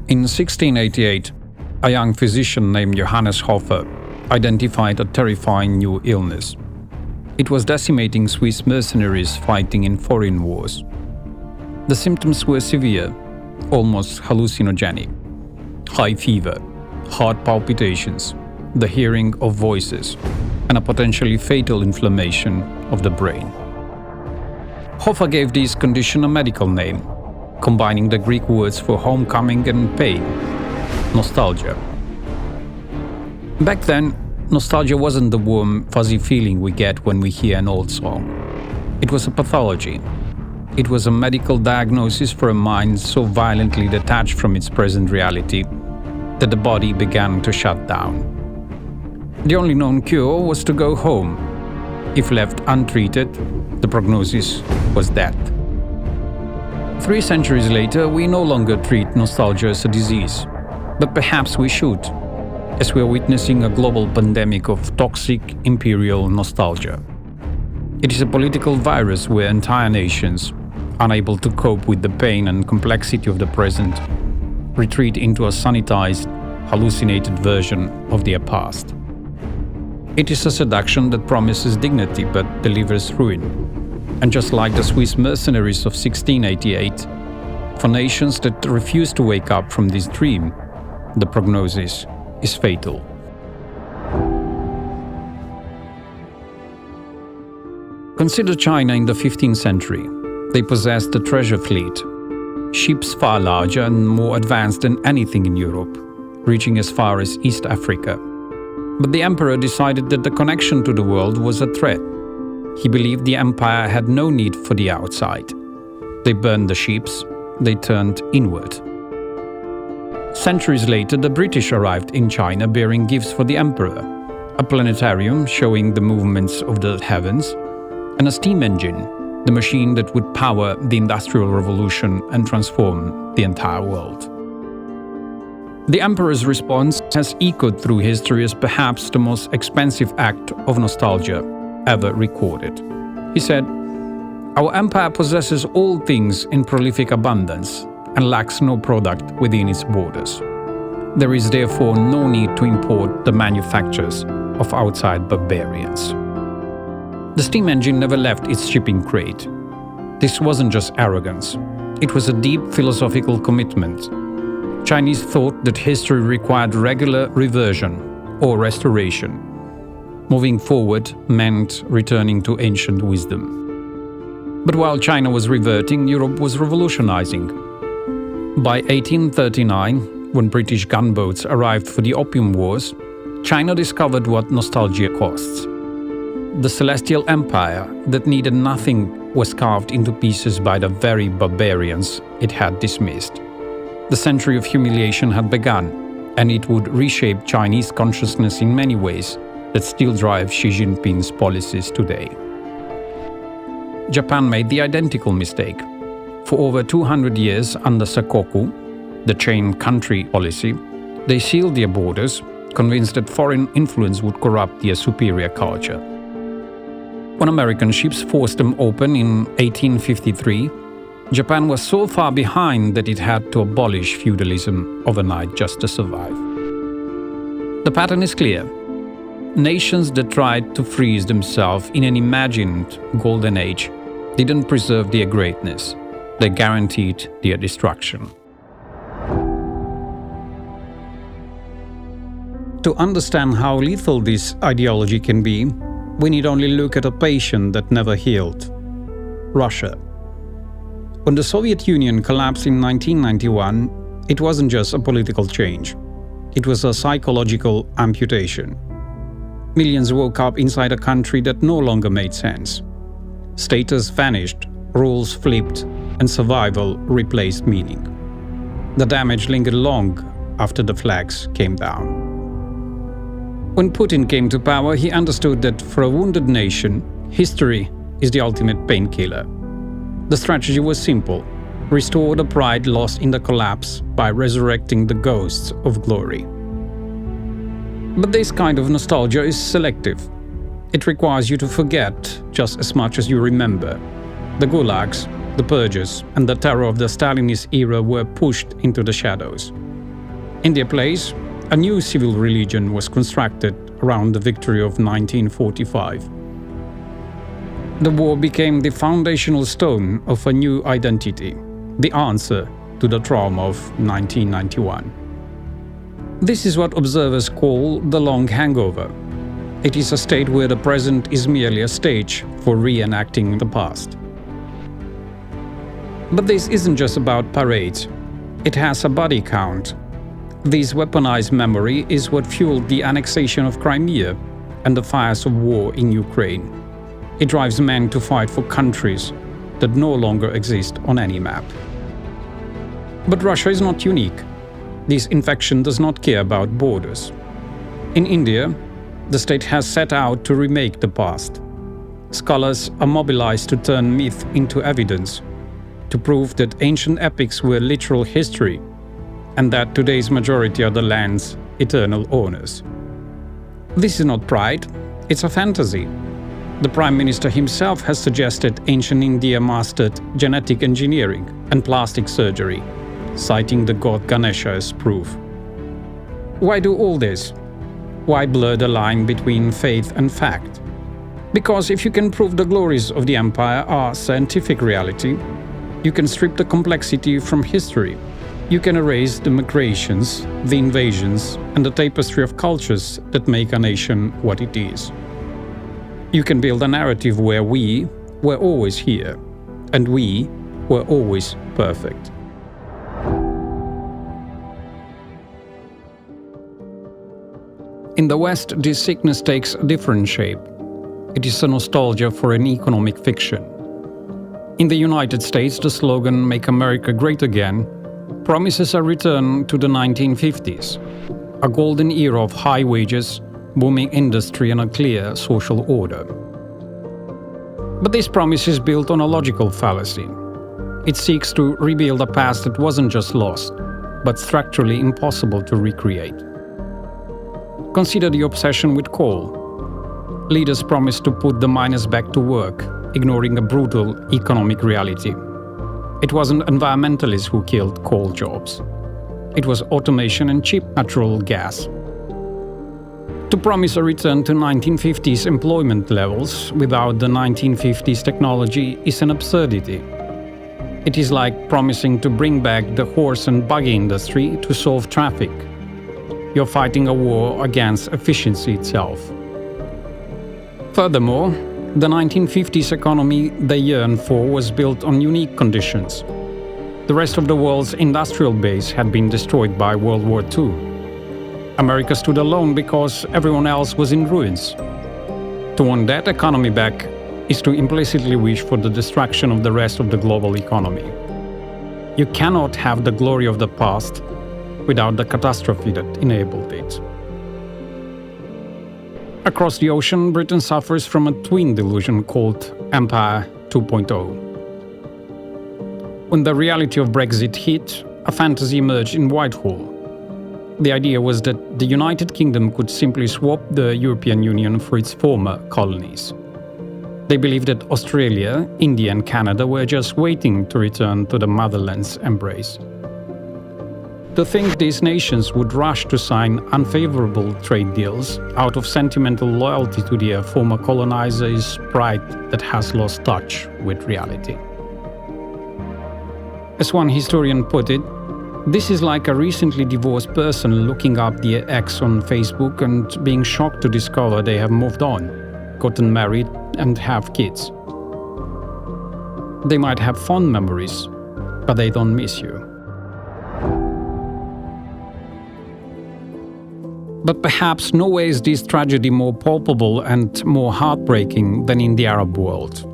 In 1688, a young physician named Johannes Hofer identified a terrifying new illness. It was decimating Swiss mercenaries fighting in foreign wars. The symptoms were severe, almost hallucinogenic. High fever, heart palpitations, the hearing of voices, and a potentially fatal inflammation of the brain. Hofer gave this condition a medical name, combining the Greek words for homecoming and pain: nostalgia. Back then, nostalgia wasn't the warm, fuzzy feeling we get when we hear an old song. It was a pathology. It was a medical diagnosis for a mind so violently detached from its present reality that the body began to shut down. The only known cure was to go home. If left untreated, the prognosis was death. 3 centuries later, we no longer treat nostalgia as a disease, but perhaps we should, as we are witnessing a global pandemic of toxic imperial nostalgia. It is a political virus where entire nations, unable to cope with the pain and complexity of the present, retreat into a sanitized, hallucinated version of their past. It is a seduction that promises dignity but delivers ruin. And just like the Swiss mercenaries of 1688, for nations that refuse to wake up from this dream, the prognosis is fatal. Consider China in the 15th century. They possessed a treasure fleet, ships far larger and more advanced than anything in Europe, reaching as far as East Africa. But the emperor decided that the connection to the world was a threat. He believed the empire had no need for the outside. They burned the ships, they turned inward. Centuries later, the British arrived in China bearing gifts for the emperor: a planetarium showing the movements of the heavens, and a steam engine, the machine that would power the Industrial Revolution and transform the entire world. The emperor's response has echoed through history as perhaps the most expensive act of nostalgia ever recorded. He said, "Our empire possesses all things in prolific abundance and lacks no product within its borders. There is therefore no need to import the manufactures of outside barbarians." The steam engine never left its shipping crate. This wasn't just arrogance. It was a deep philosophical commitment. Chinese thought that history required regular reversion or restoration. Moving forward meant returning to ancient wisdom. But while China was reverting, Europe was revolutionizing. By 1839, when British gunboats arrived for the Opium Wars, China discovered what nostalgia costs. The celestial empire that needed nothing was carved into pieces by the very barbarians it had dismissed. The century of humiliation had begun, and it would reshape Chinese consciousness in many ways that still drive Xi Jinping's policies today. Japan made the identical mistake. For over 200 years under Sakoku, the chain country policy, they sealed their borders, convinced that foreign influence would corrupt their superior culture. When American ships forced them open in 1853, Japan was so far behind that it had to abolish feudalism overnight just to survive. The pattern is clear. Nations that tried to freeze themselves in an imagined golden age didn't preserve their greatness. They guaranteed their destruction. To understand how lethal this ideology can be, we need only look at a patient that never healed: Russia. When the Soviet Union collapsed in 1991, it wasn't just a political change. It was a psychological amputation. Millions woke up inside a country that no longer made sense. Status vanished, rules flipped, and survival replaced meaning. The damage lingered long after the flags came down. When Putin came to power, he understood that for a wounded nation, history is the ultimate painkiller. The strategy was simple: restore the pride lost in the collapse by resurrecting the ghosts of glory. But this kind of nostalgia is selective. It requires you to forget just as much as you remember. The gulags, the purges, and the terror of the Stalinist era were pushed into the shadows. In their place, a new civil religion was constructed around the victory of 1945. The war became the foundational stone of a new identity, the answer to the trauma of 1991. This is what observers call the long hangover. It is a state where the present is merely a stage for reenacting the past. But this isn't just about parades. It has a body count. This weaponized memory is what fueled the annexation of Crimea and the fires of war in Ukraine. It drives men to fight for countries that no longer exist on any map. But Russia is not unique. This infection does not care about borders. In India, the state has set out to remake the past. Scholars are mobilized to turn myth into evidence, to prove that ancient epics were literal history, and that today's majority are the land's eternal owners. This is not pride, it's a fantasy. The Prime Minister himself has suggested ancient India mastered genetic engineering and plastic surgery, citing the god Ganesha as proof. Why do all this? Why blur the line between faith and fact? Because if you can prove the glories of the empire are scientific reality, you can strip the complexity from history. You can erase the migrations, the invasions, and the tapestry of cultures that make a nation what it is. You can build a narrative where we were always here, and we were always perfect. In the West, this sickness takes a different shape. It is a nostalgia for an economic fiction. In the United States, the slogan "Make America Great Again" promises a return to the 1950s, a golden era of high wages, booming industry, and a clear social order. But this promise is built on a logical fallacy. It seeks to rebuild a past that wasn't just lost, but structurally impossible to recreate. Consider the obsession with coal. Leaders promise to put the miners back to work, ignoring a brutal economic reality. It wasn't environmentalists who killed coal jobs. It was automation and cheap natural gas. To promise a return to 1950s employment levels without the 1950s technology is an absurdity. It is like promising to bring back the horse and buggy industry to solve traffic. You're fighting a war against efficiency itself. Furthermore, the 1950s economy they yearned for was built on unique conditions. The rest of the world's industrial base had been destroyed by World War II. America stood alone because everyone else was in ruins. To want that economy back is to implicitly wish for the destruction of the rest of the global economy. You cannot have the glory of the past without the catastrophe that enabled it. Across the ocean, Britain suffers from a twin delusion called Empire 2.0. When the reality of Brexit hit, a fantasy emerged in Whitehall. The idea was that the United Kingdom could simply swap the European Union for its former colonies. They believed that Australia, India and Canada were just waiting to return to the motherland's embrace. To think these nations would rush to sign unfavorable trade deals out of sentimental loyalty to their former colonizer is pride that has lost touch with reality. As one historian put it, this is like a recently divorced person looking up their ex on Facebook and being shocked to discover they have moved on, gotten married, and have kids. They might have fond memories, but they don't miss you. But perhaps nowhere is this tragedy more palpable and more heartbreaking than in the Arab world.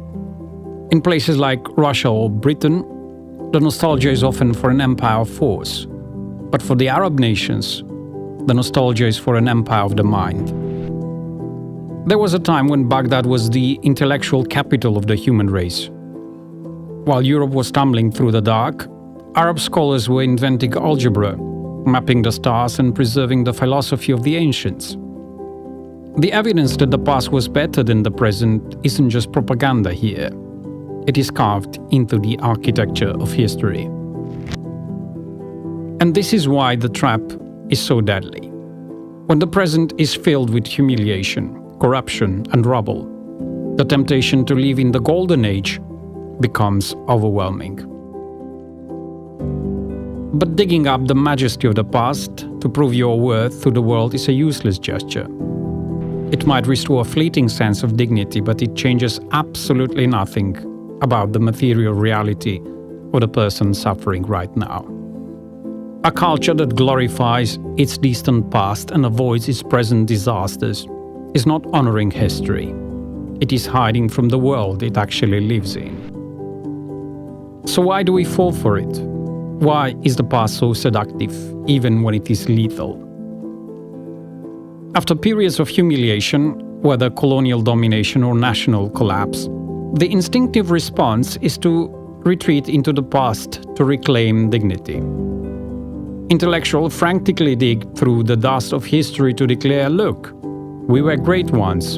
In places like Russia or Britain, the nostalgia is often for an empire of force. But for the Arab nations, the nostalgia is for an empire of the mind. There was a time when Baghdad was the intellectual capital of the human race. While Europe was stumbling through the dark, Arab scholars were inventing algebra, mapping the stars and preserving the philosophy of the ancients. The evidence that the past was better than the present isn't just propaganda here. It is carved into the architecture of history. And this is why the trap is so deadly. When the present is filled with humiliation, corruption, and rubble, the temptation to live in the golden age becomes overwhelming. But digging up the majesty of the past to prove your worth to the world is a useless gesture. It might restore a fleeting sense of dignity, but it changes absolutely nothing about the material reality of the person suffering right now. A culture that glorifies its distant past and avoids its present disasters is not honoring history. It is hiding from the world it actually lives in. So why do we fall for it? Why is the past so seductive, even when it is lethal? After periods of humiliation, whether colonial domination or national collapse, the instinctive response is to retreat into the past to reclaim dignity. Intellectuals frantically dig through the dust of history to declare, look, we were great once.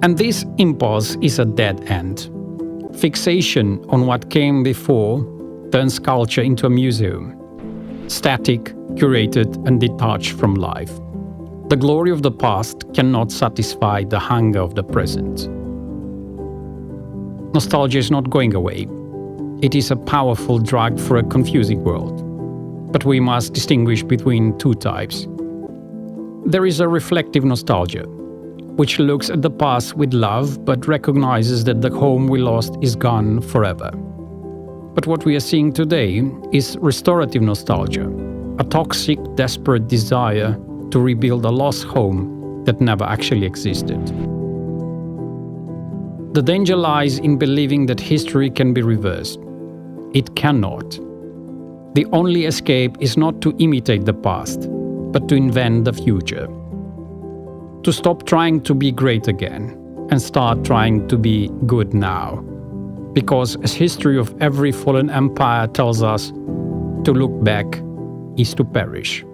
And this impulse is a dead end. Fixation on what came before turns culture into a museum, static, curated, and detached from life. The glory of the past cannot satisfy the hunger of the present. Nostalgia is not going away. It is a powerful drug for a confusing world. But we must distinguish between two types. There is a reflective nostalgia, which looks at the past with love but recognizes that the home we lost is gone forever. But what we are seeing today is restorative nostalgia, a toxic, desperate desire to rebuild a lost home that never actually existed. The danger lies in believing that history can be reversed. It cannot. The only escape is not to imitate the past, but to invent the future. To stop trying to be great again and start trying to be good now. Because as history of every fallen empire tells us, to look back is to perish.